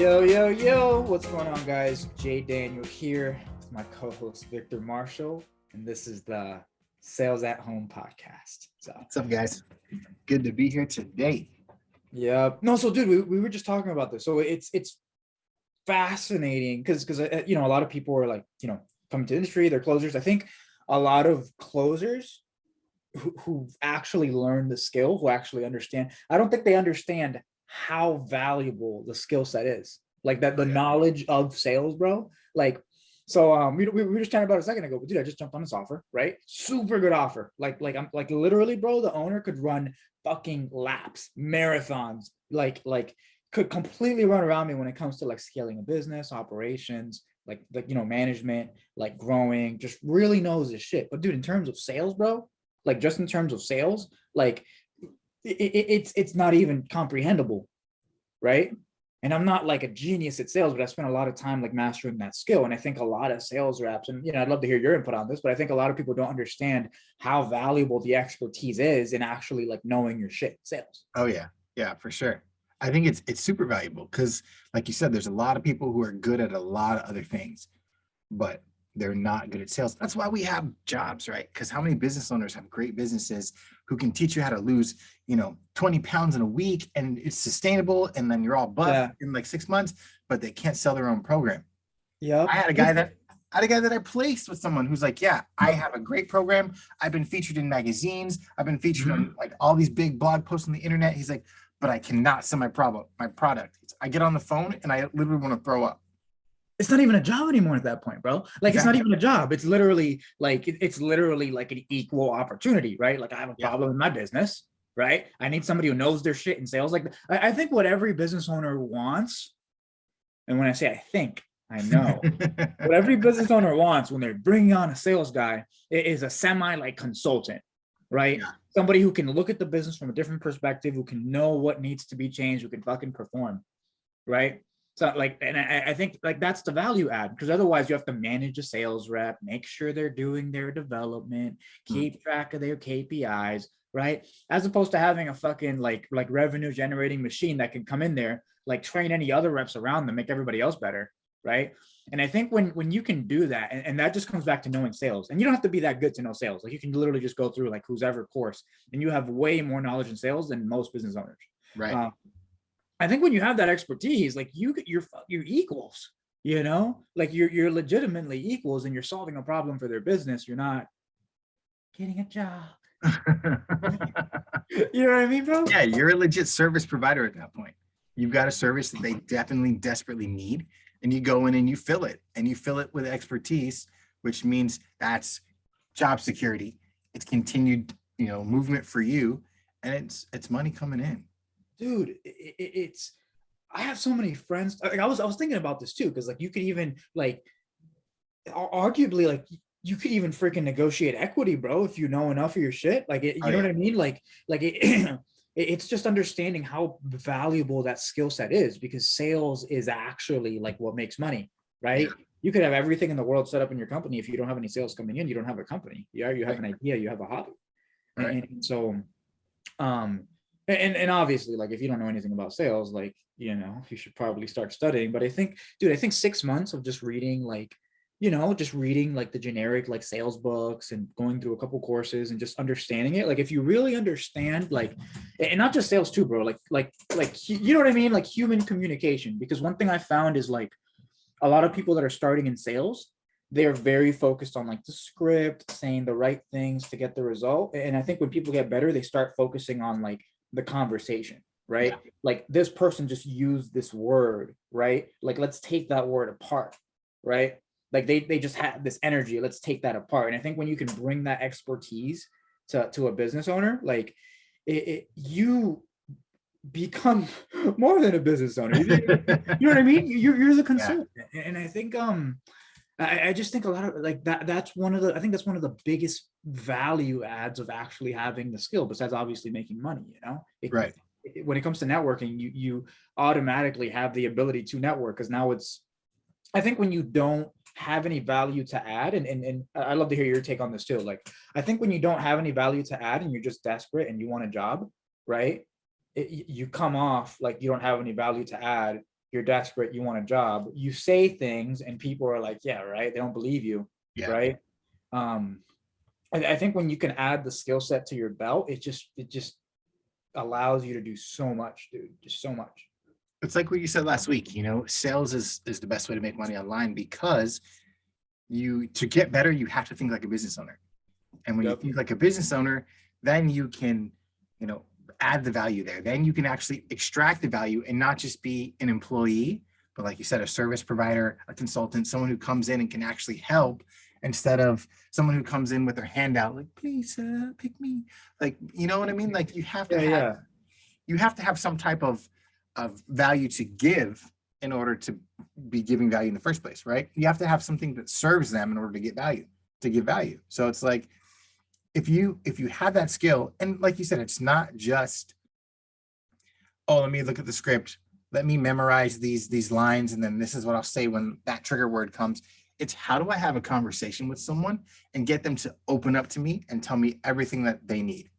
Yo, what's going on, guys? Jaydaniel here with my co-host Victor Marshall, and this is the Sales at Home podcast. So, what's up, guys? Good to be here today. Yeah. No, so dude, we were just talking about this. So it's fascinating because a lot of people are like, coming to the industry, they're closers. I think a lot of closers who actually learn the skill, who actually understand, I don't think they understand how valuable the skill set is. Like that, the knowledge of sales, bro. Like, so we were just talking about a second ago, but dude, I just jumped on this offer, right? Super good offer. I'm like literally, bro, the owner could run fucking laps, marathons, like could completely run around me when it comes to like scaling a business, operations, like management, like growing, just really knows his shit. But dude, in terms of sales, bro, like just in terms of sales, like it's not even comprehensible, right? And I'm not like a genius at sales, but I spent a lot of time like mastering that skill. And I think a lot of sales reps, and I'd love to hear your input on this, but I think a lot of people don't understand how valuable the expertise is in actually like knowing your shit sales. Oh yeah, for sure. I think it's super valuable because, like you said, there's a lot of people who are good at a lot of other things, but they're not good at sales. That's why we have jobs, right? Because how many business owners have great businesses who can teach you how to lose, 20 pounds in a week and it's sustainable, and then you're all buff in like 6 months, but they can't sell their own program. Yeah. I had a guy that I placed with someone who's like, yeah, I have a great program. I've been featured in magazines. I've been featured on like all these big blog posts on the internet. He's like, but I cannot sell my product. I get on the phone and I literally want to throw up. It's not even a job anymore at that point, bro. Like, It's not even a job. It's literally like an equal opportunity, right? Like, I have a problem in my business, right? I need somebody who knows their shit in sales. Like, I think what every business owner wants, and when I say I think, I know, what every business owner wants when they're bringing on a sales guy is a semi like consultant, right? Yeah. Somebody who can look at the business from a different perspective, who can know what needs to be changed, who can fucking perform, right? So like, and I think like that's the value add, because otherwise you have to manage a sales rep, make sure they're doing their development, keep track of their KPIs, right? As opposed to having a fucking like revenue generating machine that can come in there, like train any other reps around them, make everybody else better, right? And I think when you can do that, and that just comes back to knowing sales, and you don't have to be that good to know sales. Like you can literally just go through like whose ever course, and you have way more knowledge in sales than most business owners, right? I think when you have that expertise, like you're equals, like you're legitimately equals, and you're solving a problem for their business. You're not getting a job. You know what I mean, bro? Yeah, you're a legit service provider at that point. You've got a service that they definitely desperately need, and you go in and you fill it with expertise, which means that's job security. It's continued, movement for you, and it's money coming in. Dude, it's I have so many friends. Like I was thinking about this too, because like you could even like arguably like you could even freaking negotiate equity, bro, if you know enough of your shit. Like you know what I mean? Like it's just understanding how valuable that skill set is, because sales is actually like what makes money, right? Yeah. You could have everything in the world set up in your company. If you don't have any sales coming in, you don't have a company. You have an idea, you have a hobby. Right. And so and obviously, like if you don't know anything about sales, like you should probably start studying. But I think 6 months of just reading like the generic like sales books and going through a couple courses and just understanding it, like if you really understand, like, and not just sales too, bro, like you know what I mean, like human communication. Because one thing I found is like a lot of people that are starting in sales, they're very focused on like the script, saying the right things to get the result. And I think when people get better, they start focusing on like the conversation, right? Yeah. Like this person just used this word, right? Like let's take that word apart, right? Like they just have this energy, let's take that apart. And I think when you can bring that expertise to a business owner, like you become more than a business owner. You know what I mean? You're the consultant. Yeah. And I think I just think a lot of like that's one of the biggest value adds of actually having the skill, besides obviously making money, right. When it comes to networking, you automatically have the ability to network, because now I think when you don't have any value to add, and I'd love to hear your take on this too. Like, I think when you don't have any value to add and you're just desperate and you want a job, right? You come off like you don't have any value to add, you're desperate, you want a job, you say things and people are like, yeah, right. They don't believe you. Yeah. Right. I think when you can add the skill set to your belt, it just allows you to do so much, dude. Just so much. It's like what you said last week, sales is the best way to make money online, because to get better, you have to think like a business owner. And when you think like a business owner, then you can, add the value there. Then you can actually extract the value and not just be an employee, but like you said, a service provider, a consultant, someone who comes in and can actually help, instead of someone who comes in with their hand out, like, please pick me. Like, you know what I mean? Like you have to have some type of value to give in order to be giving value in the first place, right? You have to have something that serves them in order to give value. So it's like, if you have that skill, and like you said, it's not just, oh, let me look at the script, let me memorize these lines, and then this is what I'll say when that trigger word comes. It's how do I have a conversation with someone and get them to open up to me and tell me everything that they need.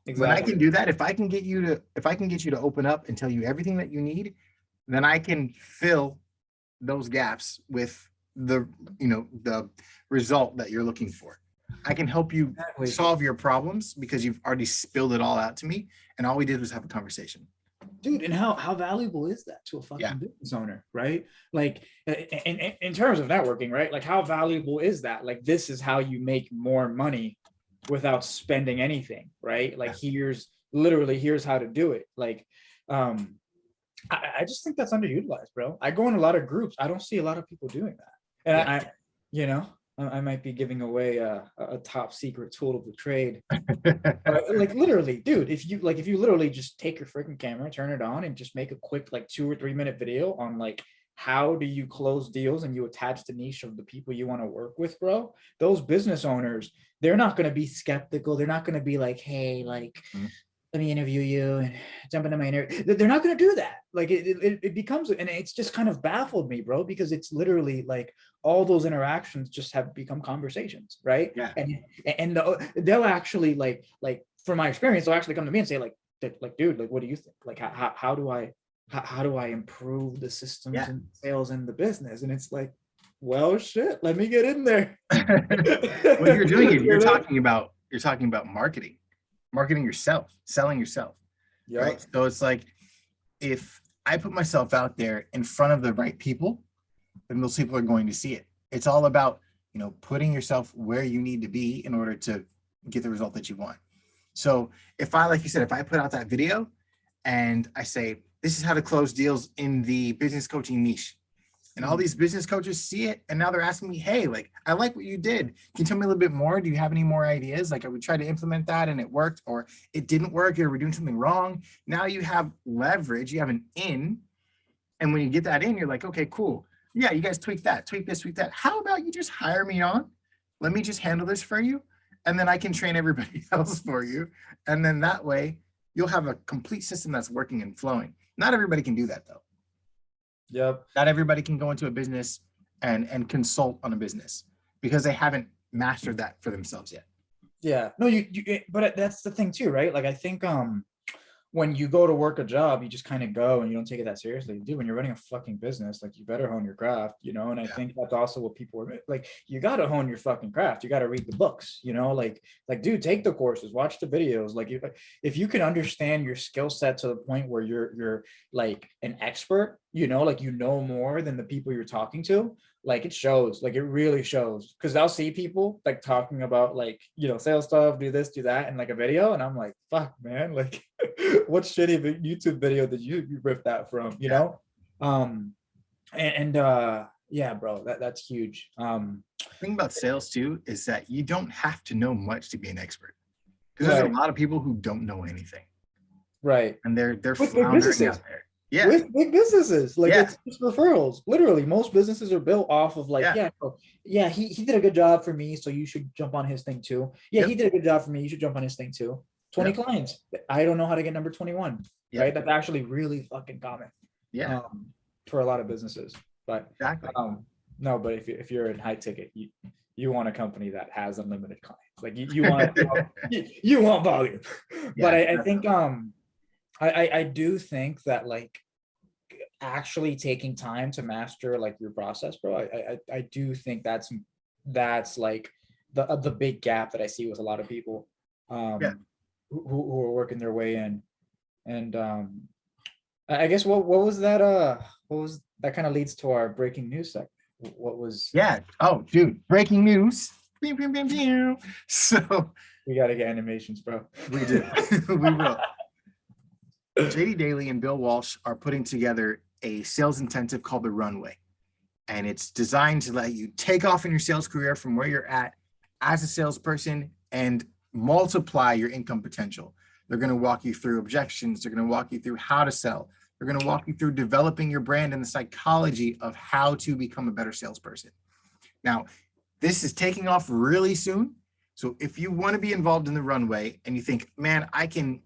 Exactly. When I can do that, if I can get you to open up and tell you everything that you need, then I can fill those gaps with the result that you're looking for. I can help you solve your problems because you've already spilled it all out to me, and all we did was have a conversation. Dude, and how valuable is that to a fucking business owner, right? Like in terms of networking, right? Like how valuable is that? Like this is how you make more money without spending anything, right? Like here's how to do it. Like I just think that's underutilized, bro. I go in a lot of groups. I don't see a lot of people doing that. And I might be giving away a top secret tool of the trade. Like literally, dude, if you literally just take your freaking camera, turn it on, and just make a quick like 2 or 3 minute video on like how do you close deals, and you attach the niche of the people you want to work with, bro. Those business owners, they're not going to be skeptical. They're not going to be like, hey, like, let me interview you and jump into my interview. They're not going to do that. Like it becomes, and it's just kind of baffled me, bro, because it's literally like all those interactions just have become conversations, right? Yeah. And they'll actually like from my experience, they'll actually come to me and say like, dude, like, what do you think? Like, how do I improve the systems and sales in the business? And it's like, well, shit, let me get in there. What you're doing is you're talking about marketing yourself, selling yourself. Right. So it's like, if I put myself out there in front of the right people, then those people are going to see it. It's all about, putting yourself where you need to be in order to get the result that you want. So like you said, if I put out that video and I say, this is how to close deals in the business coaching niche, and all these business coaches see it, and now they're asking me, hey, like, I like what you did. Can you tell me a little bit more? Do you have any more ideas? Like, we tried to implement that and it worked, or it didn't work, or we're doing something wrong. Now you have leverage, you have an in. And when you get that in, you're like, okay, cool. Yeah, you guys tweak that, tweak this, tweak that. How about you just hire me on? Let me just handle this for you. And then I can train everybody else for you. And then that way you'll have a complete system that's working and flowing. Not everybody can do that though. Yep. Not everybody can go into a business and consult on a business because they haven't mastered that for themselves yet. Yeah. No, but that's the thing too, right? Like I think when you go to work a job, you just kind of go and you don't take it that seriously. Dude, when you're running a fucking business, like you better hone your craft, and I think that's also what people are like, you got to hone your fucking craft. You got to read the books, like, dude, take the courses, watch the videos. Like if you can understand your skill set to the point where you're like an expert, like, more than the people you're talking to, like it shows, like it really shows. Cause I'll see people like talking about like, sales stuff, do this, do that in like a video. And I'm like, fuck man, like what shitty YouTube video did you rip that from, know? Yeah, bro, that's huge. The thing about sales too, is that you don't have to know much to be an expert. Because there's a lot of people who don't know anything. Right. And they're floundering out there. Yeah. With big businesses, like it's referrals. Literally, most businesses are built off of like, he did a good job for me, so you should jump on his thing too. Yeah, he did a good job for me, you should jump on his thing too. 20 clients. I don't know how to get number 21. Right? That's actually really fucking common. Yeah. For a lot of businesses. But exactly. No, but if you're in high ticket, you want a company that has unlimited clients. Like you want you want volume. But I think I do think that like actually taking time to master like your process, bro, I do think that's like the big gap that I see with a lot of people Yeah. who are working their way in. And I guess what was that what was that kind of leads to our breaking news segment. What was Yeah. Oh, dude, breaking news. Pew, pew, pew, pew. So we got to get animations, bro. we do. We will. JD Daly and Bill Walsh are putting together a sales intensive called the Runway. And it's designed to let you take off in your sales career from where you're at as a salesperson and multiply your income potential. They're going to walk you through objections. They're going to walk you through how to sell. They're going to walk you through developing your brand and the psychology of how to become a better salesperson. Now, this is taking off really soon. So if you want to be involved in the Runway and you think, man, I can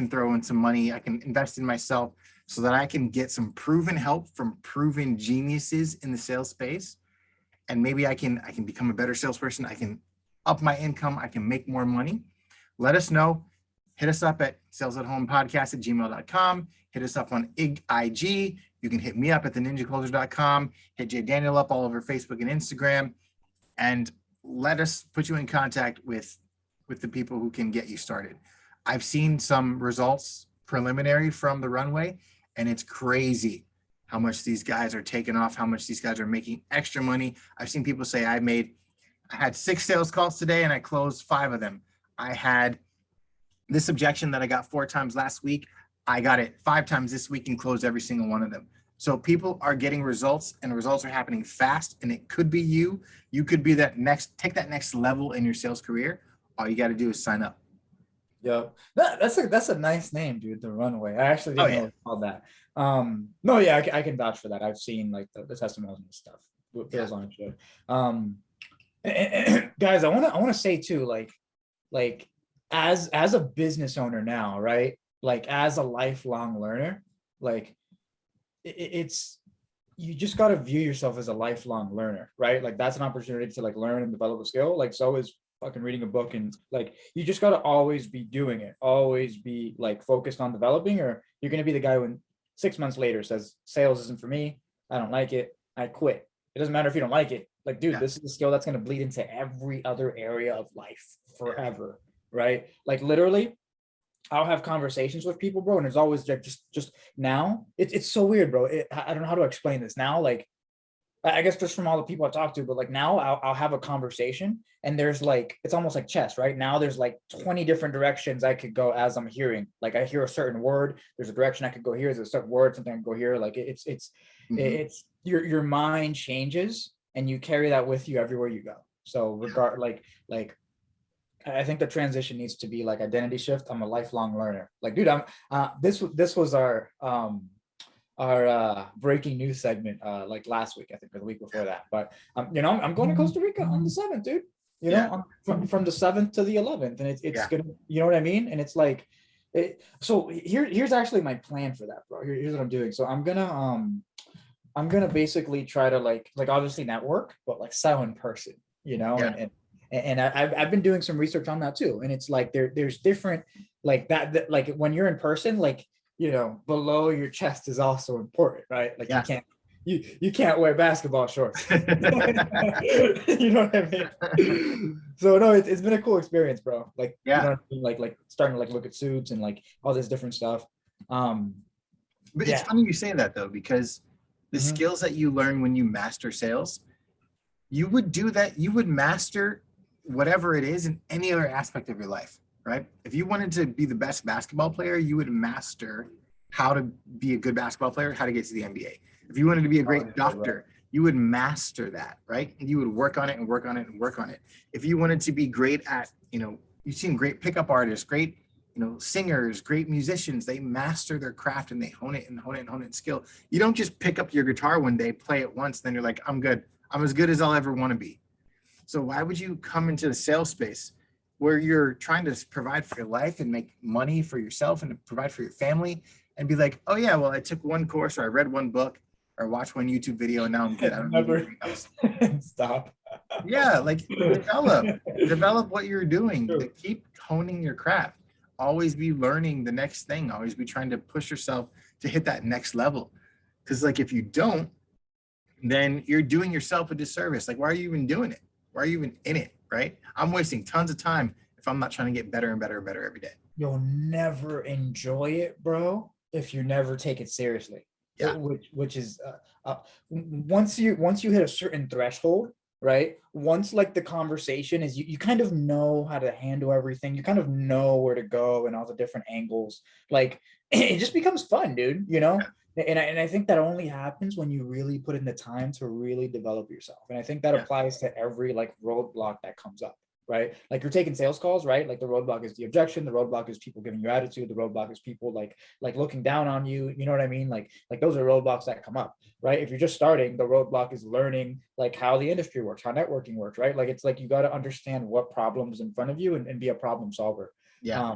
throw in some money, I can invest in myself so that I can get some proven help from proven geniuses in the sales space. And maybe I can become a better salesperson. I can up my income. I can make more money. Let us know. Hit us up at salesathomepodcast@gmail.com. Hit us up on IG. You can hit me up at theninjacloser.com. Hit Jaydaniel up all over Facebook and Instagram. And let us put you in contact with the people who can get you started. I've seen some results preliminary from the Runway, and it's crazy how much these guys are taking off, how much these guys are making extra money. I've seen people say I had 6 sales calls today and I closed 5 of them. I had this objection that I got 4 times last week. I got it 5 times this week and closed every single one of them. So people are getting results, and the results are happening fast, and it could be you. You could be take that next level in your sales career. All you got to do is sign up. Yeah, that's a nice name, dude. The Runway. I actually didn't know it was called that. No, yeah, I can vouch for that. I've seen like the testimonials and stuff. It feels on shit. Guys, I want to say too, like as a business owner now, right? Like as a lifelong learner, like it's you just got to view yourself as a lifelong learner, right? Like that's an opportunity to like learn and develop a skill. Like so is fucking reading a book, and like you just got to always be doing it, always be like focused on developing, or you're going to be the guy when 6 months later says sales isn't for me, I don't like it, I quit. It doesn't matter if you don't like it. Like, dude, this is a skill that's going to bleed into every other area of life forever, right? Like literally I'll have conversations with people, bro, and it's always like just now it's so weird, bro. I don't know how to explain this now. Like I guess just from all the people I talk to, but like now I'll have a conversation and there's like, it's almost like chess, right? Now there's like 20 different directions I could go as I'm hearing. Like I hear a certain word, there's a direction I could go here, there's a certain word, something I can go here. Like it's your mind changes and you carry that with you everywhere you go. So like I think the transition needs to be like identity shift. I'm a lifelong learner. Like, dude, I'm this was our breaking news segment like last week, I think, or the week before that. But you know, I'm going to Costa Rica on the 7th, dude. You know, from the 7th to the 11th, and it's gonna, you know what I mean? And it's like, so here's actually my plan for that, bro. Here's what I'm doing. So I'm gonna basically try to like obviously network, but like sell in person, you know, and I've been doing some research on that too. And it's like there's different like that like when you're in person, like, you know, below your chest is also important, right? Like you can't wear basketball shorts. You know what I mean? So no, it's been a cool experience, bro. Like, you know what I mean? Like starting to like look at suits and like all this different stuff. But it's funny you say that though, because the skills that you learn when you master sales, you would do that. You would master whatever it is in any other aspect of your life, right? If you wanted to be the best basketball player, you would master how to be a good basketball player, how to get to the NBA. If you wanted to be a great doctor, you would master that, right? And you would work on it and work on it and work on it. If you wanted to be great at, you know, you've seen great pickup artists, great, you know, singers, great musicians, they master their craft and they hone it and hone it and hone it and skill. You don't just pick up your guitar one day, play it once, then you're like, I'm good. I'm as good as I'll ever want to be. So why would you come into the sales space where you're trying to provide for your life and make money for yourself and to provide for your family and be like, oh yeah, well, I took one course or I read one book or watched one YouTube video and now I'm good. I don't need anything else. Stop. Yeah, like develop what you're doing. Keep honing your craft. Always be learning the next thing. Always be trying to push yourself to hit that next level. Because like if you don't, then you're doing yourself a disservice. Like, why are you even doing it? Why are you even in it? Right? I'm wasting tons of time if I'm not trying to get better and better and better every day. You'll never enjoy it, bro, if you never take it seriously. Yeah. Which is once you hit a certain threshold, right? Once like the conversation is you kind of know how to handle everything. You kind of know where to go and all the different angles. Like it just becomes fun, dude, you know? And I think that only happens when you really put in the time to really develop yourself. And I think that Yeah. applies to every like roadblock that comes up, right? Like you're taking sales calls, right? Like the roadblock is the objection, the roadblock is people giving you attitude, the roadblock is people like looking down on you. You know what I mean? Like those are roadblocks that come up, right? If you're just starting, the roadblock is learning like how the industry works, how networking works, right? Like it's like you got to understand what problems in front of you and be a problem solver. Yeah.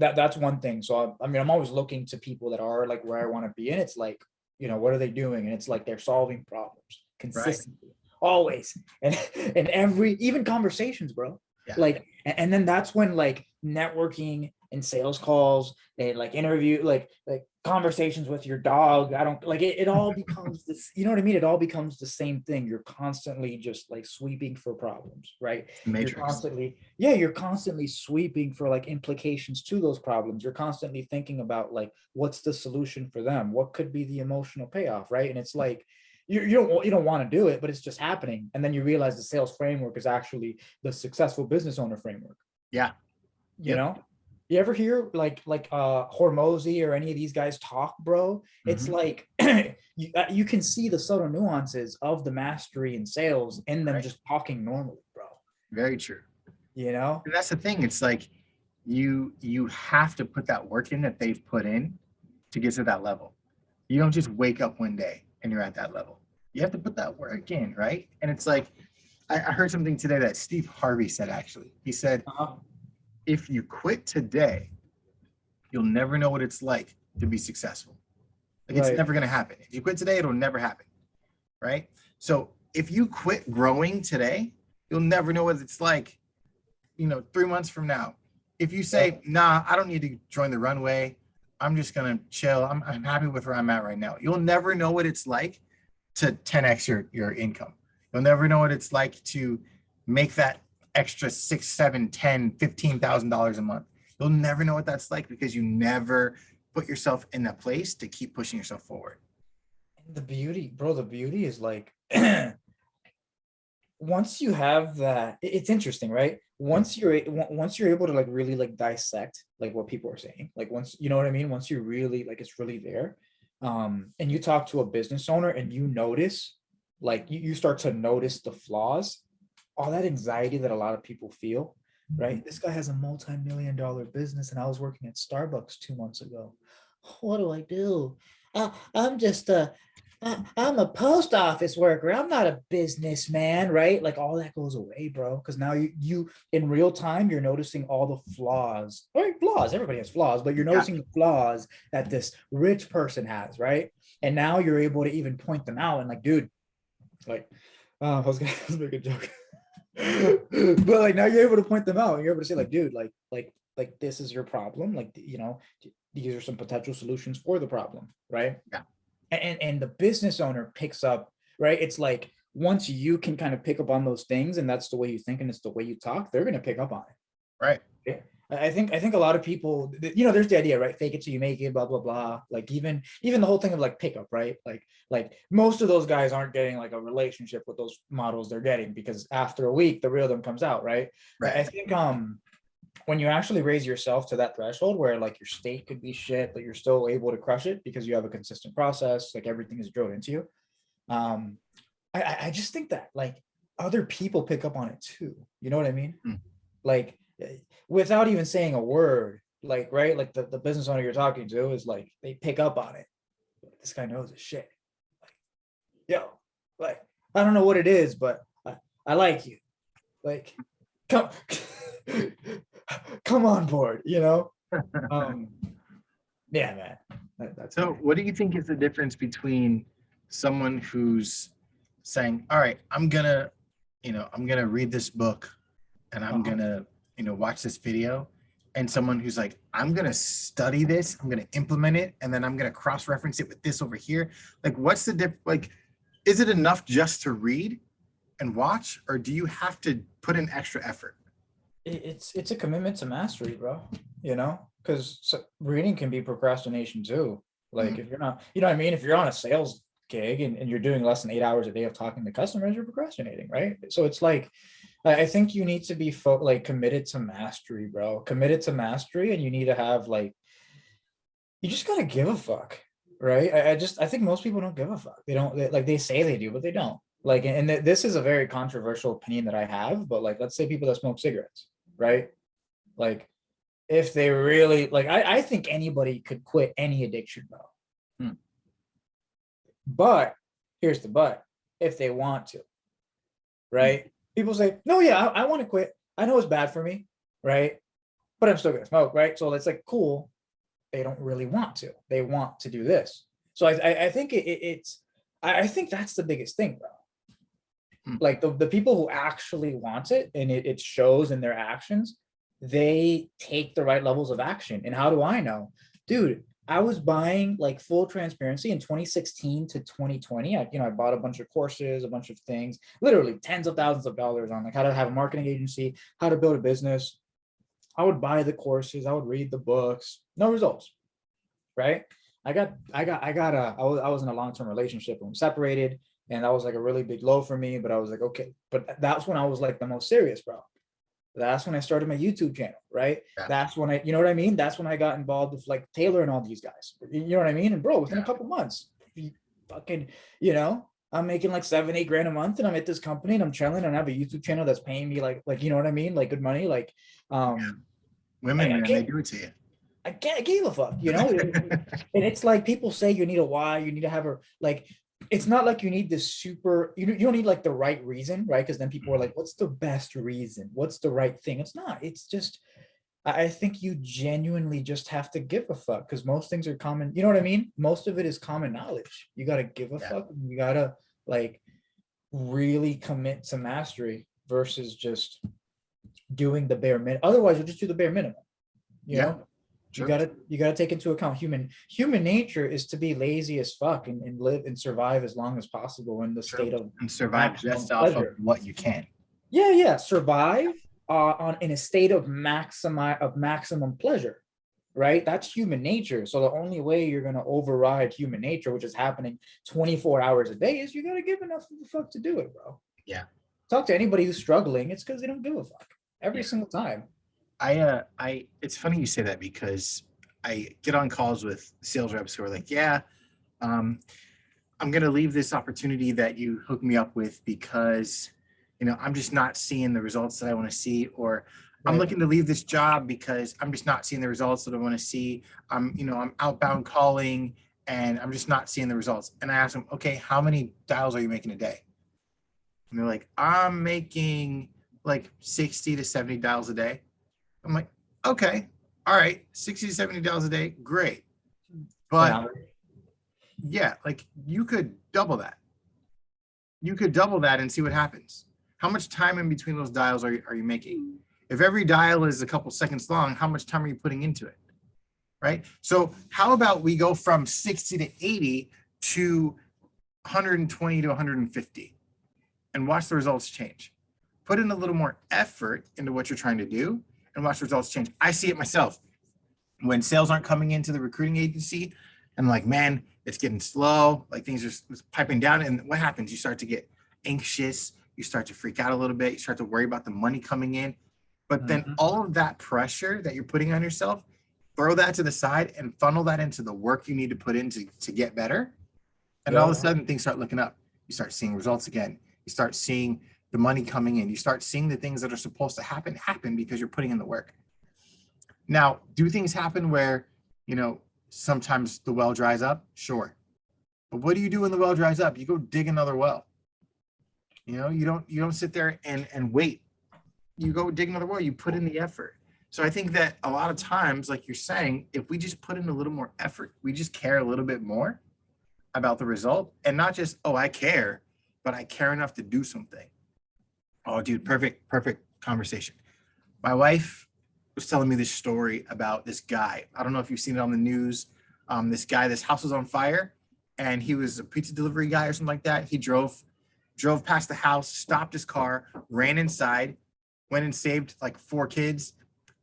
That's one thing. So I mean, I'm always looking to people that are like where I want to be, and it's like, you know, what are they doing? And it's like they're solving problems consistently, always, and every even conversations, bro. Yeah. Like, and then that's when like networking and sales calls and like interview, like conversations with your dog. I don't like it. It all becomes this. You know what I mean? It all becomes the same thing. You're constantly just like sweeping for problems, right? Matrix. You're constantly sweeping for like implications to those problems. You're constantly thinking about like what's the solution for them, what could be the emotional payoff, right? And it's like you don't want to do it, but it's just happening, and then you realize the sales framework is actually the successful business owner framework. Yeah. You know, you ever hear like Hormozy or any of these guys talk, bro? It's like you can see the subtle nuances of the mastery in sales in them just talking normally, bro. Very true. You know, and that's the thing. It's like you have to put that work in that they've put in to get to that level. You don't just wake up one day and you're at that level. You have to put that work in, right? And it's like I heard something today that Steve Harvey said. Actually, he said, if you quit today, you'll never know what it's like to be successful. Like it's never going to happen. If you quit today, it'll never happen, right? So if you quit growing today, you'll never know what it's like, 3 months from now. If you say, nah, I don't need to join the runway, I'm just going to chill, I'm happy with where I'm at right now, you'll never know what it's like to 10x your income. You'll never know what it's like to make that extra $6, $7, $10, $15,000 a month. You'll never know what that's like because you never put yourself in that place to keep pushing yourself forward. The beauty is like once you have that, it's interesting, right? Once you're able to like really like dissect like what people are saying, like once you know what I mean, once you really like it's really there, and you talk to a business owner and you notice, like you start to notice the flaws, all that anxiety that a lot of people feel, right? This guy has a multi-million-dollar business and I was working at Starbucks 2 months ago. What do I do? I'm a post office worker. I'm not a businessman, right? Like all that goes away, bro. Because now you in real time, you're noticing all the flaws. Right? Flaws. Everybody has flaws, but you're noticing the flaws that this rich person has, right? And now you're able to even point them out and like, dude, like, I was gonna make a joke. But like now you're able to point them out and you're able to say, like, dude, like this is your problem. Like, these are some potential solutions for the problem, right? Yeah. And the business owner picks up, right? It's like once you can kind of pick up on those things and that's the way you think and it's the way you talk, they're gonna pick up on it. Right. Yeah. I think a lot of people, there's the idea, right? Fake it till you make it, blah blah blah. Like even the whole thing of like pickup, right? Like most of those guys aren't getting like a relationship with those models they're getting because after a week the real them comes out, right? I think when you actually raise yourself to that threshold where like your state could be shit, but you're still able to crush it because you have a consistent process, like everything is drilled into you. I just think that like other people pick up on it too. You know what I mean? Like without even saying a word, like, right? Like the business owner you're talking to is like, they pick up on it. This guy knows his shit. Like, yo, like, I don't know what it is, but I like you. Like, come on board, yeah, man. That's so what do you think is the difference between someone who's saying, all right, I'm gonna read this book and I'm gonna watch this video, and someone who's like, I'm going to study this, I'm going to implement it, and then I'm going to cross-reference it with this over here. Like, what's the like, is it enough just to read and watch, or do you have to put in extra effort? It's a commitment to mastery, bro. You know, because reading can be procrastination too. Like if you're not, you know what I mean? If you're on a sales gig and you're doing less than 8 hours a day of talking to customers, you're procrastinating, right? So it's like, I think you need to be like committed to mastery, bro. Committed to mastery, and you need to have like, you just gotta give a fuck, right? I think most people don't give a fuck. They don't like they say they do, but they don't. Like, and this is a very controversial opinion that I have, but like, let's say people that smoke cigarettes, right? Like, if they really like, I think anybody could quit any addiction, bro. Hmm. But here's the but: if they want to, right? People say, no, yeah, I want to quit. I know it's bad for me, right? But I'm still gonna smoke, right? So it's like, cool. They don't really want to. They want to do this. So I think I think that's the biggest thing, bro. Like the people who actually want it, and it shows in their actions, they take the right levels of action. And how do I know? Dude, I was buying, like, full transparency, in 2016 to 2020. I bought a bunch of courses, a bunch of things, literally tens of thousands of dollars on like how to have a marketing agency, how to build a business. I would buy the courses, I would read the books, no results, right? I was in a long-term relationship and we separated, and that was like a really big low for me. But I was like, okay, but that's when I was like the most serious, bro. That's when I started my YouTube channel, right? Yeah. That's when you know what I mean? That's when I got involved with like Taylor and all these guys. You know what I mean? And bro, within a couple months, fucking, I'm making like 7-8 grand a month, and I'm at this company and I'm chilling, and I have a YouTube channel that's paying me like, you know what I mean? Like good money. Like, women, man, they do it to you. I gave a fuck, and it's like people say you need a why, you need to have a like. It's not like you need this super. You don't need like the right reason, right? Because then people are like, "What's the best reason? What's the right thing?" It's not. It's just. I think you genuinely just have to give a fuck, because most things are common. You know what I mean? Most of it is common knowledge. You gotta give a fuck. You gotta like really commit to mastery versus just doing the bare minimum. Otherwise, you'll just do the bare minimum. You know. You gotta take into account human nature is to be lazy as fuck and live and survive as long as possible in the state of and survive just off of what you can. Yeah, survive in a state of maximum pleasure, right? That's human nature. So the only way you're gonna override human nature, which is happening 24 hours a day, is you gotta give enough of a fuck to do it, bro. Yeah. Talk to anybody who's struggling. It's because they don't give a fuck every single time. It's funny you say that, because I get on calls with sales reps who are like, I'm going to leave this opportunity that you hooked me up with because, I'm just not seeing the results that I want to see, or I'm looking to leave this job because I'm just not seeing the results that I want to see. I'm outbound calling and I'm just not seeing the results. And I ask them, okay, how many dials are you making a day? And they're like, I'm making like 60 to 70 dials a day. I'm like, okay, all right, 60 to 70 dials a day, great. But yeah, like you could double that. You could double that and see what happens. How much time in between those dials are you making? If every dial is a couple seconds long, how much time are you putting into it? Right? So how about we go from 60 to 80 to 120 to 150 and watch the results change. Put in a little more effort into what you're trying to do and watch the results change. I see it myself. When sales aren't coming into the recruiting agency, I'm like, man, it's getting slow. Like things are piping down. And what happens? You start to get anxious. You start to freak out a little bit. You start to worry about the money coming in. But then all of that pressure that you're putting on yourself, throw that to the side and funnel that into the work you need to put in to get better. And all of a sudden things start looking up. You start seeing results again. You start seeing the money coming in. You start seeing the things that are supposed to happen because you're putting in the work. Now, do things happen where, sometimes the well dries up? Sure. But what do you do when the well dries up? You go dig another well. You don't sit there and wait. You go dig another well, you put in the effort. So I think that a lot of times, like you're saying, if we just put in a little more effort, we just care a little bit more about the result, and not just, oh, I care, but I care enough to do something. Oh, dude, perfect conversation. My wife was telling me this story about this guy. I don't know if you've seen it on the news. This guy, this house was on fire, and he was a pizza delivery guy or something like that. He drove past the house, stopped his car, ran inside, went and saved like 4 kids,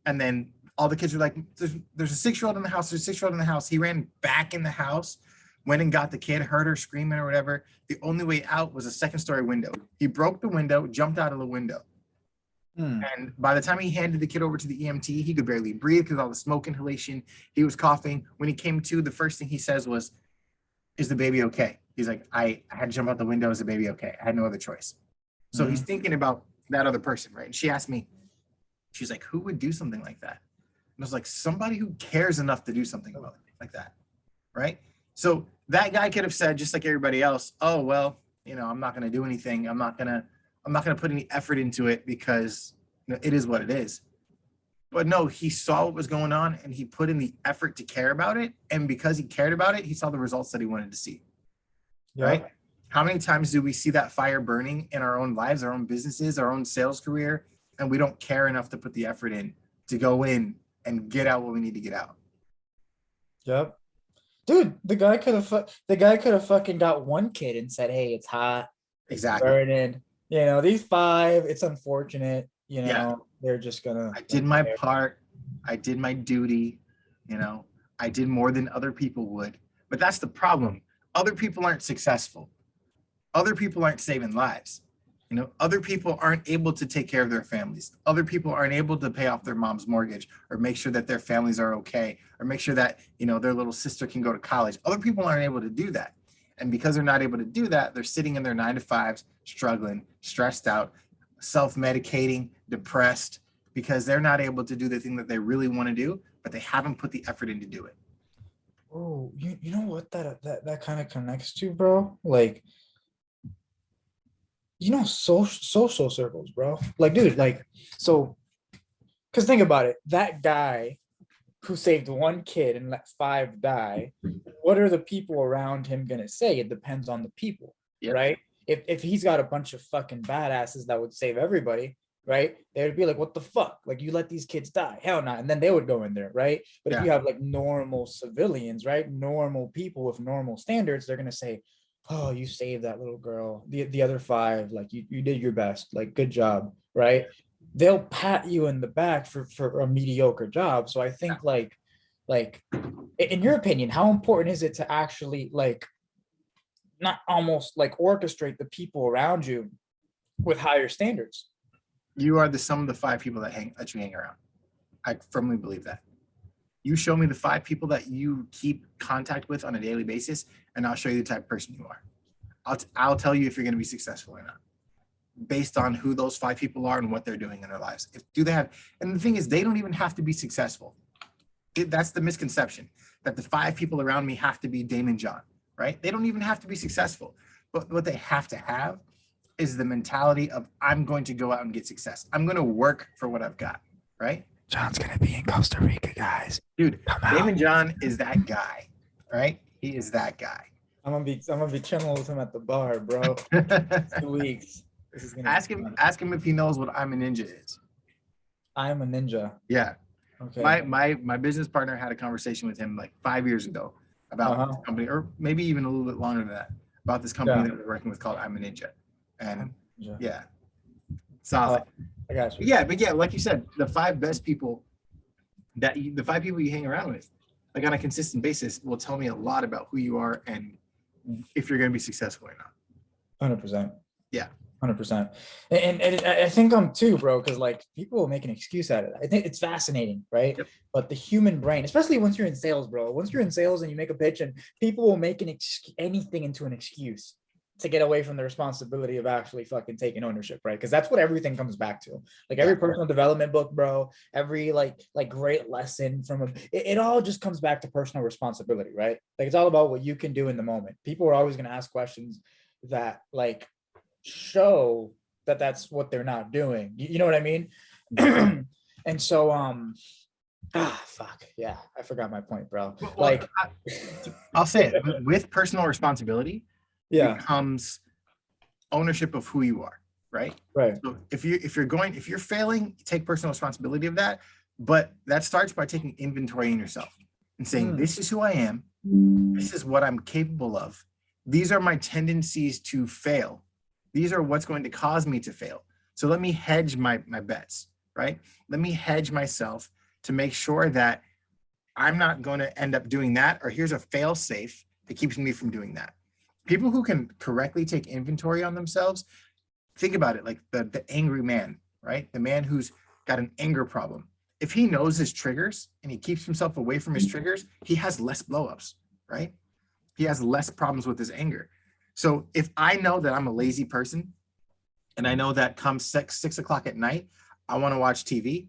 and then all the kids were like, "There's a 6-year-old in the house. There's a 6-year-old in the house." He ran back in the house, went and got the kid, heard her screaming or whatever. The only way out was a 2nd-story window. He broke the window, jumped out of the window. And by the time he handed the kid over to the EMT, he could barely breathe because of all the smoke inhalation. He was coughing. When he came to, the first thing he says was, "Is the baby okay?" He's like, I had to jump out the window. Is the baby okay? I had no other choice. So he's thinking about that other person, right? And she asked me, she's like, who would do something like that? And I was like, somebody who cares enough to do something about it like that, right? So that guy could have said, just like everybody else, oh, well, I'm not going to do anything. I'm not going to put any effort into it because it is what it is. But no, he saw what was going on and he put in the effort to care about it. And because he cared about it, he saw the results that he wanted to see. Yep. Right? How many times do we see that fire burning in our own lives, our own businesses, our own sales career, and we don't care enough to put the effort in to go in and get out what we need to get out? Yep. Dude, the guy could have fucking got one kid and said, "Hey, it's hot. Exactly. Burning. These 5, it's unfortunate. They're just gonna." I did my part. I did my duty. I did more than other people would. But that's the problem. Other people aren't successful. Other people aren't saving lives. Other people aren't able to take care of their families. Other people aren't able to pay off their mom's mortgage or make sure that their families are okay or make sure that, their little sister can go to college. Other people aren't able to do that. And because they're not able to do that, they're sitting in their 9-to-5s, struggling, stressed out, self-medicating, depressed, because they're not able to do the thing that they really want to do, but they haven't put the effort in to do it. Oh, you know what that kind of connects to, bro? Like, social circles, bro. Like, dude, so, because think about it. That guy who saved 1 kid and let 5 die, what are the people around him gonna say? It depends on the people, right? If he's got a bunch of fucking badasses that would save everybody, right? They would be like, what the fuck? Like, you let these kids die? Hell no. And then they would go in there, right? But if you have like normal civilians, right? Normal people with normal standards, they're gonna say, oh, you saved that little girl. The other 5, like you did your best, like good job, right? They'll pat you in the back for a mediocre job. So I think like in your opinion, how important is it to actually not almost like orchestrate the people around you with higher standards? You are the sum of the 5 people that you hang around. I firmly believe that. You show me the 5 people that you keep contact with on a daily basis, and I'll show you the type of person you are. I'll tell you if you're going to be successful or not, based on who those 5 people are and what they're doing in their lives. And the thing is, they don't even have to be successful. That's the misconception, that the 5 people around me have to be Damon John, right? They don't even have to be successful. But what they have to have is the mentality of, I'm going to go out and get success. I'm going to work for what I've got, right? John's going to be in Costa Rica, guys. Dude, Damon John is that guy, right? He is that guy. I'm gonna be chilling with him at the bar, bro. 2 weeks. This is gonna ask him if he knows what I'm a Ninja is. I'm a Ninja. Yeah. Okay. My business partner had a conversation with him like 5 years ago about this company, or maybe even a little bit longer than that, about this company that we're working with called I'm a Ninja. And solid. I got you. But like you said, the 5 best people the 5 people you hang around with, like on a consistent basis, will tell me a lot about who you are and if you're going to be successful or not. 100%. Yeah. 100%. And I think I'm too, bro, because like people will make an excuse out of it. I think it's fascinating, right? Yep. But the human brain, especially once you're in sales, bro, once you're in sales and you make a pitch, and people will make anything into an excuse to get away from the responsibility of actually fucking taking ownership, right? Because that's what everything comes back to. Like every personal development book, bro, every like great lesson from it all just comes back to personal responsibility, right? Like it's all about what you can do in the moment. People are always going to ask questions that like show that that's what they're not doing. You know what I mean? And so, fuck. Yeah, I forgot my point, bro. Well, like, I'll say it with personal responsibility. Becomes ownership of who you are, right? Right. So if you're failing, take personal responsibility of that. But that starts by taking inventory in yourself and saying, this is who I am. This is what I'm capable of. These are my tendencies to fail. These are what's going to cause me to fail. So let me hedge my bets, right? Let me hedge myself to make sure that I'm not going to end up doing that, or here's a fail safe that keeps me from doing that. People who can correctly take inventory on themselves, think about it like the angry man, right? The man who's got an anger problem. If he knows his triggers and he keeps himself away from his triggers, he has less blowups, right? He has less problems with his anger. So if I know that I'm a lazy person and I know that come 6 o'clock at night, I want to watch TV,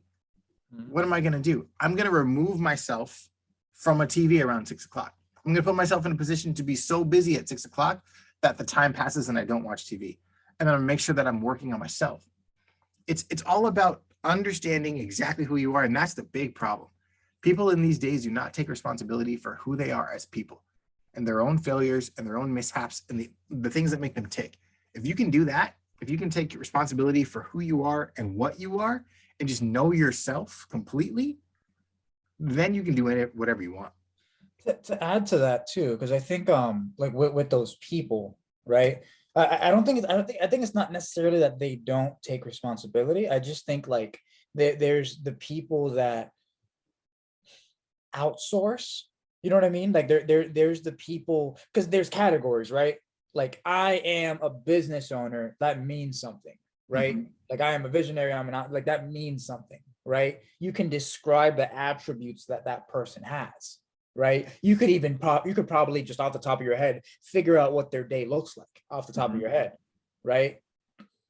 what am I going to do? I'm going to remove myself from a TV around 6 o'clock. I'm going to put myself in a position to be so busy at 6 o'clock that the time passes and I don't watch TV. And then I'm going to make sure that I'm working on myself. It's all about understanding exactly who you are. And that's the big problem. People in these days do not take responsibility for who they are as people and their own failures and their own mishaps and the things that make them tick. If you can do that, if you can take responsibility for who you are and what you are and just know yourself completely, then you can do whatever you want. To add to that too, because I think like with those people, right? I don't think I think it's not necessarily that they don't take responsibility. I just think like there's the people that outsource. You know what I mean? Like there's the people, because there's categories, right? Like I am a business owner, that means something, right? Like I am a visionary, like that means something, right? You can describe the attributes that that person has, right? You could even you could probably just off the top of your head figure out what their day looks like off the top of your head, right?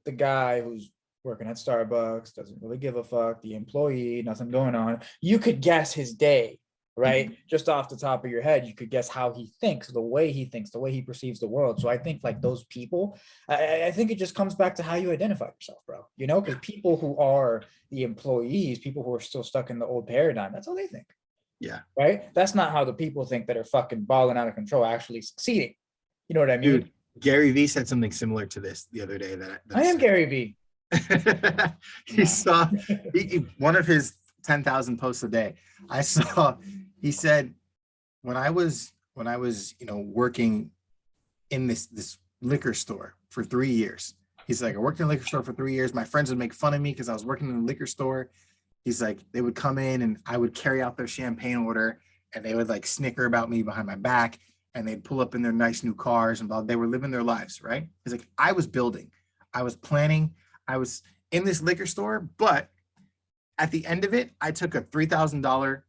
The guy who's working at Starbucks doesn't really give a fuck, the employee, nothing going on. You could guess his day, right? Just off the top of your head, you could guess how he thinks, the way he perceives the world. So I think like those people, I think it just comes back to how you identify yourself, bro. You know, because people who are the employees, people who are still stuck in the old paradigm, that's how they think. Yeah. Right? That's not how the people think that are fucking balling out of control actually succeeding. You know what I mean? Dude, Gary Vee said something similar to this the other day. I am Gary Vee. He saw one of his 10,000 posts a day. I saw, he said, when I was, working in this liquor store for 3 years, he's like, I worked in a liquor store for 3 years. My friends would make fun of me because I was working in a liquor store. He's like, they would come in and I would carry out their champagne order and they would like snicker about me behind my back and they'd pull up in their nice new cars and they were living their lives, right? He's like, I was building, I was planning, I was in this liquor store, but at the end of it, I took a $3,000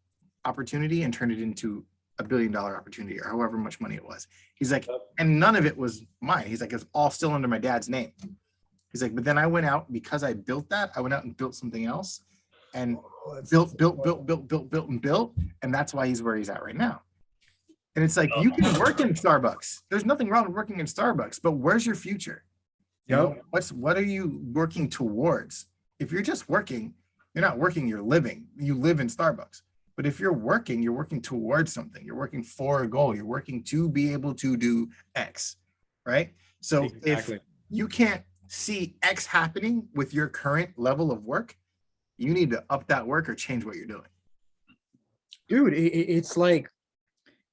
opportunity and turned it into $1 billion opportunity or however much money it was. He's like, and none of it was mine. He's like, it's all still under my dad's name. He's like, but then I went out because I built that. I went out and built something else and built, and that's why he's where he's at right now. And it's like, you can work in Starbucks. There's nothing wrong with working in Starbucks, but where's your future? What are you working towards? If you're just working, you're not working, you're living. You live in Starbucks. But if you're working towards something. You're working for a goal. You're working to be able to do X, right? So exactly. If you can't see X happening with your current level of work, you need to up that work or change what you're doing. Dude, it's like,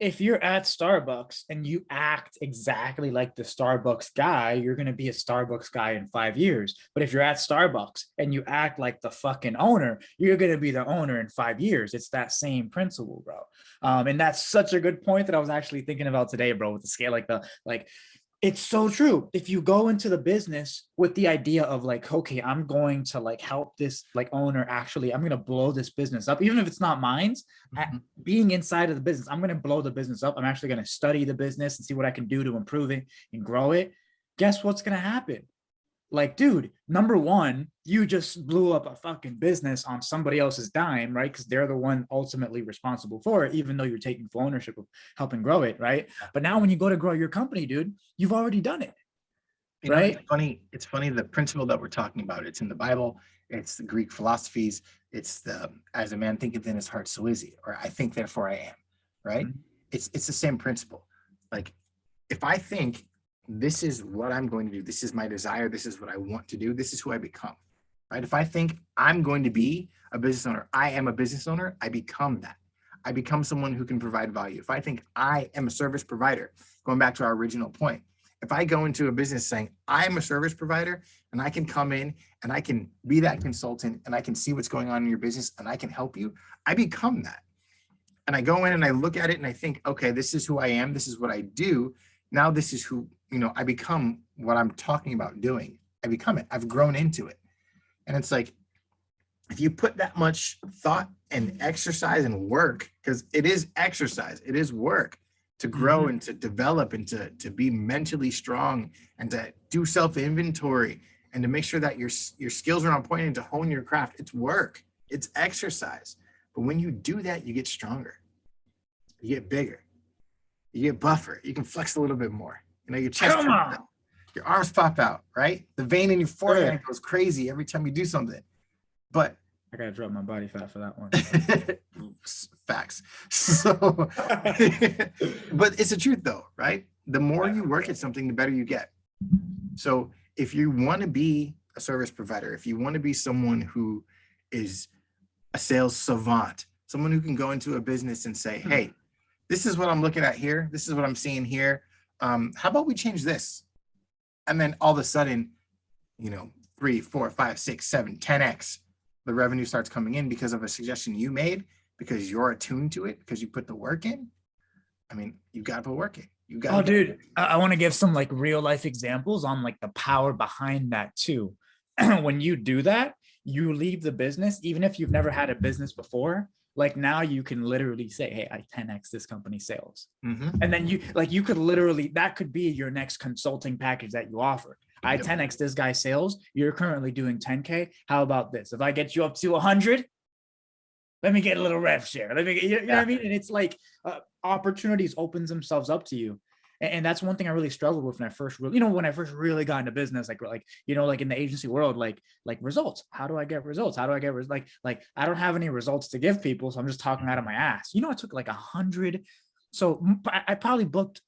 if you're at Starbucks and you act exactly like the Starbucks guy, you're going to be a Starbucks guy in 5 years. But if you're at Starbucks and you act like the fucking owner, you're going to be the owner in 5 years. It's that same principle, bro. And that's such a good point that I was actually thinking about today, bro, with the scale, it's so true. If you go into the business with the idea of like, okay, I'm going to like help this like owner, actually, I'm going to blow this business up, even if it's not mine, being inside of the business, I'm going to blow the business up. I'm actually going to study the business and see what I can do to improve it and grow it. Guess what's going to happen? Like, dude, number one, you just blew up a fucking business on somebody else's dime, right? Because they're the one ultimately responsible for it, even though you're taking full ownership of helping grow it, right? But now when you go to grow your company, dude, you've already done it, right? It's funny, the principle that we're talking about, it's in the Bible, it's the Greek philosophies, it's the, as a man thinketh in his heart, so is he, or I think, therefore I am, right? It's the same principle. Like, if I think, this is what I'm going to do, this is my desire, this is what I want to do, this is who I become, right? If I think I'm going to be a business owner, I am a business owner, I become that. I become someone who can provide value. If I think I am a service provider, going back to our original point, if I go into a business saying I'm a service provider and I can come in and I can be that consultant and I can see what's going on in your business and I can help you, I become that. And I go in and I look at it and I think, okay, this is who I am. This is what I do. Now this is who, I become what I'm talking about doing. I become it. I've grown into it. And it's like, if you put that much thought and exercise and work, because it is exercise, it is work to grow and to develop and to be mentally strong and to do self-inventory and to make sure that your skills are on point and to hone your craft. It's work, it's exercise. But when you do that, you get stronger, you get bigger, you get buffer, you can flex a little bit more. Your chest, your arms pop out, right? The vein in your forehead goes crazy every time you do something. But I gotta drop my body fat for that one. Facts. So, but it's the truth though, right? The more you work at something, the better you get. So if you want to be a service provider, if you want to be someone who is a sales savant, someone who can go into a business and say, hey, this is what I'm looking at here. This is what I'm seeing here. How about we change this? And then all of a sudden, 3, 4, 5, 6, 7, 10x, the revenue starts coming in because of a suggestion you made, because you're attuned to it, because you put the work in. I mean, you've got to put work in. You got. Oh, dude, I want to give some like real life examples on like the power behind that too. When you do that, you leave the business, even if you've never had a business before. Like now you can literally say, hey, I 10x this company's sales. And then you could literally, that could be your next consulting package that you offer. I 10x this guy's sales. You're currently doing 10K. How about this? If I get you up to 100, let me get a little rev share. Let me get, you know what I mean? And it's like opportunities opens themselves up to you. And that's one thing I really struggled with when I first really, when I first really got into business, like in the agency world, like results. How do I get results? How do I get like I don't have any results to give people, so I'm just talking out of my ass. I took like 100. So I probably booked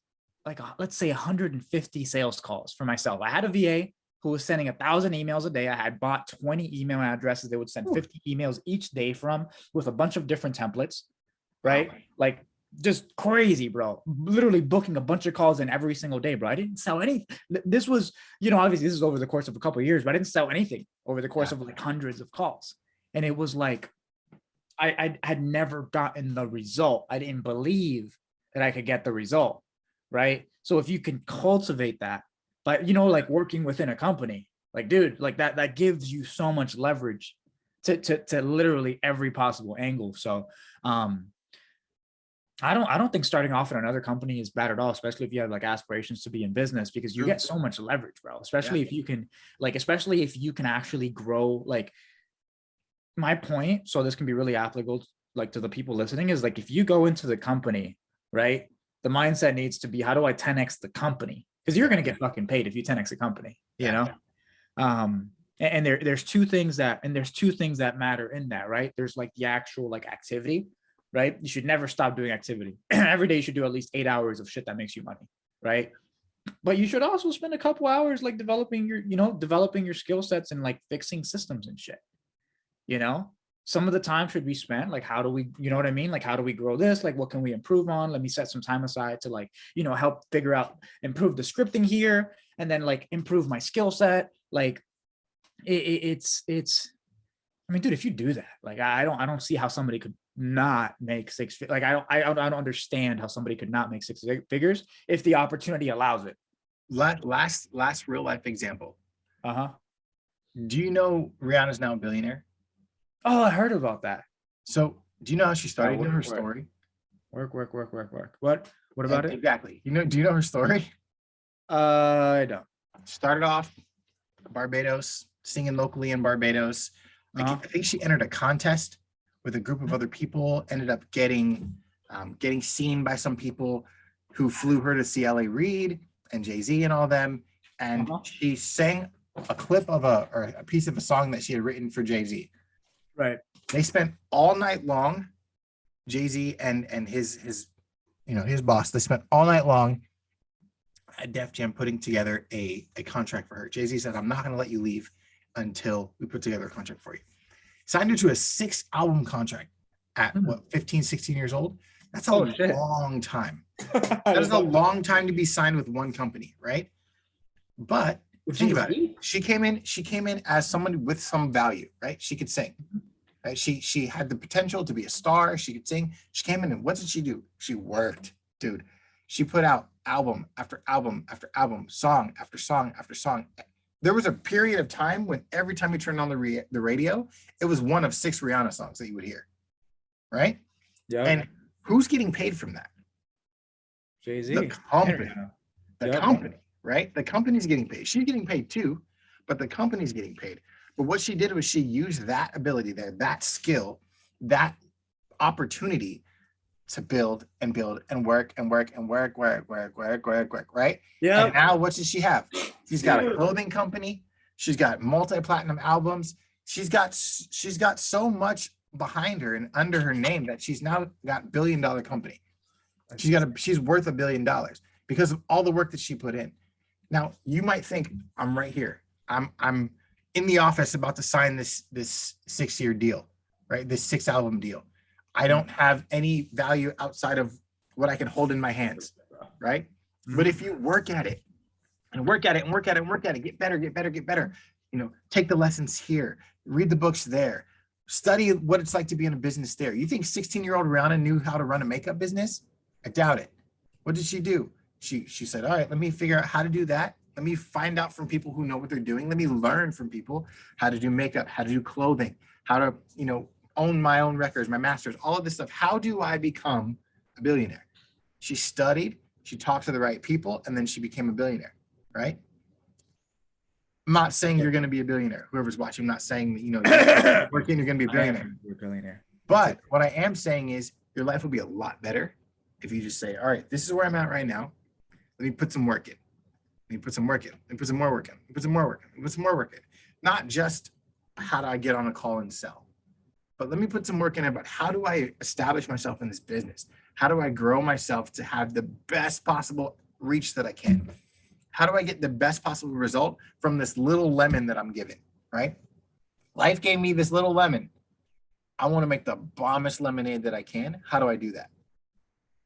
like let's say 150 sales calls for myself. I had a VA who was sending 1,000 emails a day. I had bought 20 email addresses. They would send 50 emails each day from, with a bunch of different templates, right? Like just crazy, bro. Literally booking a bunch of calls in every single day, bro. I didn't sell anything. This was, obviously this is over the course of a couple of years, but I didn't sell anything over the course of like hundreds of calls. And it was like, I had never gotten the result. I didn't believe that I could get the result, right? So if you can cultivate that, but like working within a company, like, dude, like that gives you so much leverage to literally every possible angle. So, I don't think starting off in another company is bad at all, especially if you have like aspirations to be in business, because you get so much leverage, bro. Especially if you can actually grow. Like my point, so this can be really applicable like to the people listening, is like if you go into the company, right? The mindset needs to be, how do I 10x the company? Because you're gonna get fucking paid if you 10x a company, And there's two things that matter in that, right? There's like the actual like activity. Right? You should never stop doing activity. Every day you should do at least 8 hours of shit that makes you money, right? But you should also spend a couple hours like developing your skill sets and like fixing systems and shit. Some of the time should be spent like, how do we, what I mean? Like, how do we grow this? Like, what can we improve on? Let me set some time aside to like, help figure out, improve the scripting here, and then like improve my skill set. Like it's, I mean, dude, if you do that, like, I don't see how somebody could not make like I don't understand how somebody could not make 6 figures if the opportunity allows it. Last real life example. Do you know Rihanna's now a billionaire? Oh, I heard about that. So do you know how she started? Her story? Work. What about it? Exactly. Do you know her story? I don't. Started off Barbados, singing locally in Barbados. I think she entered a contest with a group of other people, ended up getting seen by some people who flew her to see LA Reid and Jay-Z and all them. And she sang a clip of a piece of a song that she had written for Jay-Z. Right. They spent all night long, Jay-Z and his boss, they spent all night long at Def Jam putting together a contract for her. Jay-Z said, I'm not going to let you leave until we put together a contract for you. Signed her to a 6-album contract at what, 15, 16 years old? That's a long time. That is a long time to be signed with one company, right? But think about it. She came in as someone with some value, right? She could sing. Right? She had the potential to be a star. She could sing. She came in and what did she do? She worked, dude. She put out album after album after album, song after song after song. There was a period of time when every time you turned on the radio, it was one of 6 Rihanna songs that you would hear, right? Yeah. And who's getting paid from that? Jay-Z. The company. The company, right? The company's getting paid. She's getting paid too, but the company's getting paid. But what she did was she used that ability there, that skill, that opportunity to build and build and work, right? Yeah. And now what does she have? She's got a clothing company. She's got multi-platinum albums. She's got so much behind her and under her name that she's now got $1 billion company. She's worth $1 billion because of all the work that she put in. Now you might think I'm right here. I'm in the office about to sign this 6-year deal, right? This 6-album deal. I don't have any value outside of what I can hold in my hands, right? Mm-hmm. But if you work at it and work at it and work at it and work at it, get better, take the lessons here, read the books there, study what it's like to be in a business there. You think 16-year-old Rihanna knew how to run a makeup business? I doubt it. What did she do? She said, all right, let me figure out how to do that. Let me find out from people who know what they're doing. Let me learn from people how to do makeup, how to do clothing, how to, own my own records, my masters, all of this stuff. How do I become a billionaire? She studied, she talked to the right people, and then she became a billionaire, right? I'm not saying you're going to be a billionaire. Whoever's watching, I'm not saying, you're working, you're going to be a billionaire. But what I am saying is your life will be a lot better if you just say, all right, this is where I'm at right now. Let me put some work in. Let me put some work in. Let me put some more work in. Let me put some more work in. Let me put some more work in. Not just how do I get on a call and sell, but let me put some work in about how do I establish myself in this business? How do I grow myself to have the best possible reach that I can? How do I get the best possible result from this little lemon that I'm given, right? Life gave me this little lemon. I want to make the bombest lemonade that I can. How do I do that?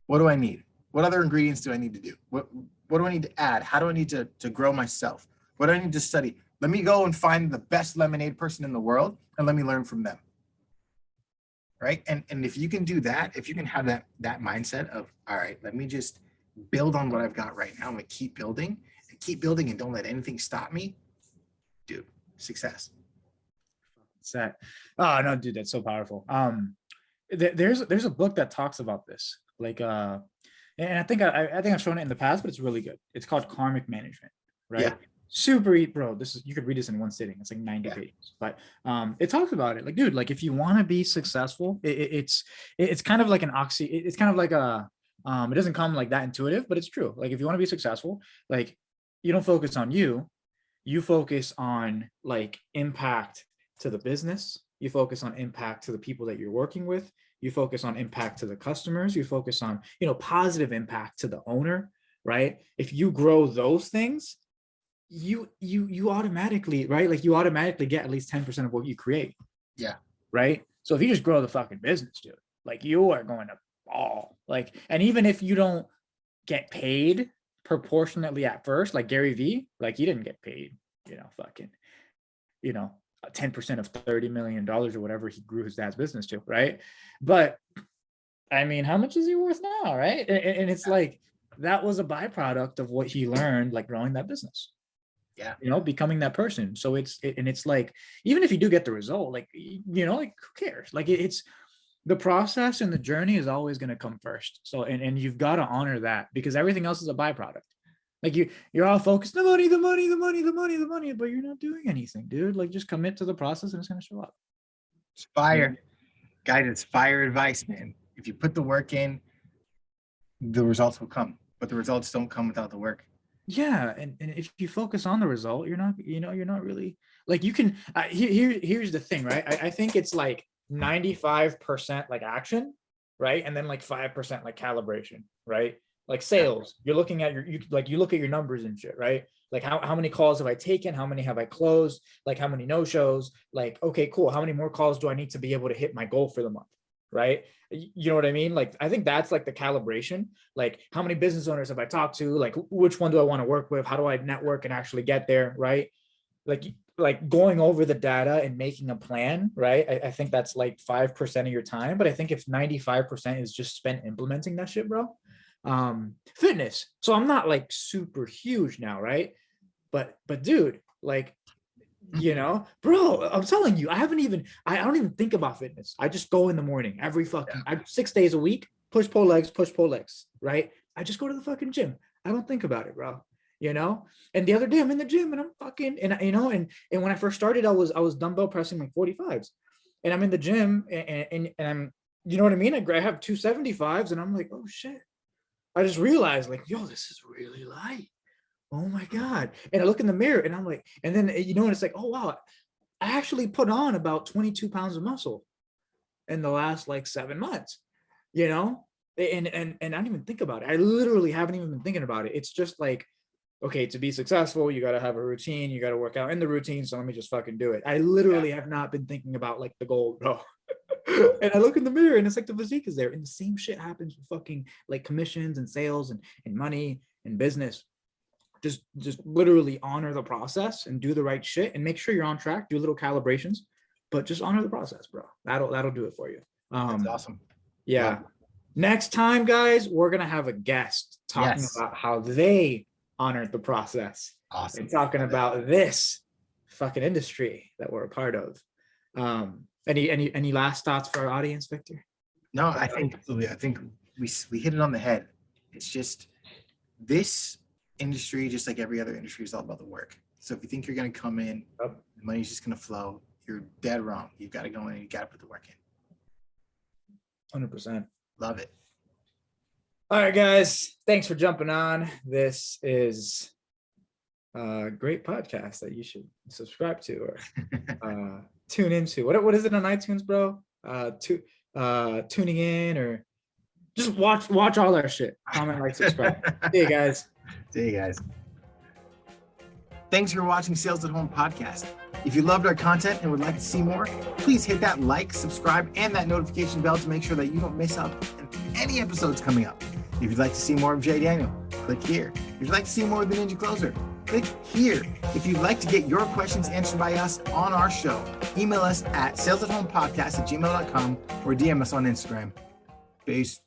What do I need? What other ingredients do I need to do? What do I need to add? How do I need to grow myself? What do I need to study? Let me go and find the best lemonade person in the world and let me learn from them. Right? And if you can do that, if you can have that mindset of, all right, let me just build on what I've got right now and keep building and don't let anything stop me, dude, success. Set. Oh no, dude, that's so powerful. There's a book that talks about this, and I think I've shown it in the past, but it's really good. It's called Karmic Management, right? Yeah. Super eat, bro. You could read this in one sitting. It's like 90 pages, but it talks about it. Like, dude, like if you want to be successful, it's kind of like an it's kind of like it doesn't come like that intuitive, but it's true. Like if you want to be successful, like you don't focus on you focus on like impact to the business. You focus on impact to the people that you're working with. You focus on impact to the customers. You focus on, positive impact to the owner, right? If you grow those things, you automatically, right? Like you automatically get at least 10% of what you create. Yeah. Right. So if you just grow the fucking business, dude, like you are going to ball. Like, and even if you don't get paid proportionately at first, like Gary Vee, like he didn't get paid, 10% of $30 million or whatever he grew his dad's business to, right? But I mean, how much is he worth now, right? And it's like that was a byproduct of what he learned, like growing that business. Yeah, becoming that person. So it's like, even if you do get the result, like, like who cares? Like it's the process and the journey is always going to come first. So, and you've got to honor that because everything else is a byproduct. Like you're all focused, the money, but you're not doing anything, dude. Like just commit to the process and it's going to show up. It's fire. Guidance, fire advice, man. If you put the work in, the results will come, but the results don't come without the work. Yeah, and if you focus on the result, you're not really like you can. Here's the thing, right? I think it's like 95% like action, right, and then like 5% like calibration, right? Like sales, you're looking at you look at your numbers and shit, right? Like how many calls have I taken? How many have I closed? Like how many no-shows? Like, okay, cool. How many more calls do I need to be able to hit my goal for the month? Right. You know what I mean? Like, I think that's like the calibration. Like, how many business owners have I talked to? Like, which one do I want to work with? How do I network and actually get there? Right. Like going over the data and making a plan, right? I think that's like 5% of your time, but I think if 95% is just spent implementing that shit, bro. Fitness. So I'm not like super huge now, right? But dude, like, bro, I'm telling you, I don't even think about fitness. I just go in the morning every fucking 6 days a week, push pull legs, right? I just go to the fucking gym. I don't think about it, bro. And the other day I'm in the gym and I'm fucking, and and when I first started, I was dumbbell pressing like 45s, and I'm in the gym and I'm, you know what I mean? I have 275s and I'm like, oh shit. I just realized, like, yo, this is really light. Oh my God. And I look in the mirror and I'm like, and then, and it's like, oh wow, I actually put on about 22 pounds of muscle in the last like 7 months, and I didn't even think about it. I literally haven't even been thinking about it. It's just like, okay, to be successful, you got to have a routine. You got to work out in the routine. So let me just fucking do it. I literally have not been thinking about like the goal, bro. And I look in the mirror and it's like the physique is there. And the same shit happens with fucking like commissions and sales and money and business. Just literally honor the process and do the right shit and make sure you're on track. Do little calibrations, but just honor the process, bro. That'll do it for you. That's awesome. Yeah. Next time, guys, we're gonna have a guest talking about how they honored the process. Awesome. And talking about this fucking industry that we're a part of. Any last thoughts for our audience, Victor? No, I think we hit it on the head. It's just this industry, just like every other industry, is all about the work. So if you think you're going to come in, the money's just going to flow, you're dead wrong. You've got to go in and you got to put the work in. 100%. Love it. All right, guys. Thanks for jumping on. This is a great podcast that you should subscribe to or tune into. What is it on iTunes, bro? Tuning in or just watch all our shit. Comment, like, subscribe. See you guys. See you guys. Thanks for watching Sales at Home podcast. If you loved our content and would like to see more, please hit that like, subscribe, and that notification bell to make sure that you don't miss out on any episodes coming up. If you'd like to see more of Jaydaniel, click here. If you'd like to see more of the Ninja Closer, click here. If you'd like to get your questions answered by us on our show, email us at salesathomepodcast@gmail.com or DM us on Instagram. Peace.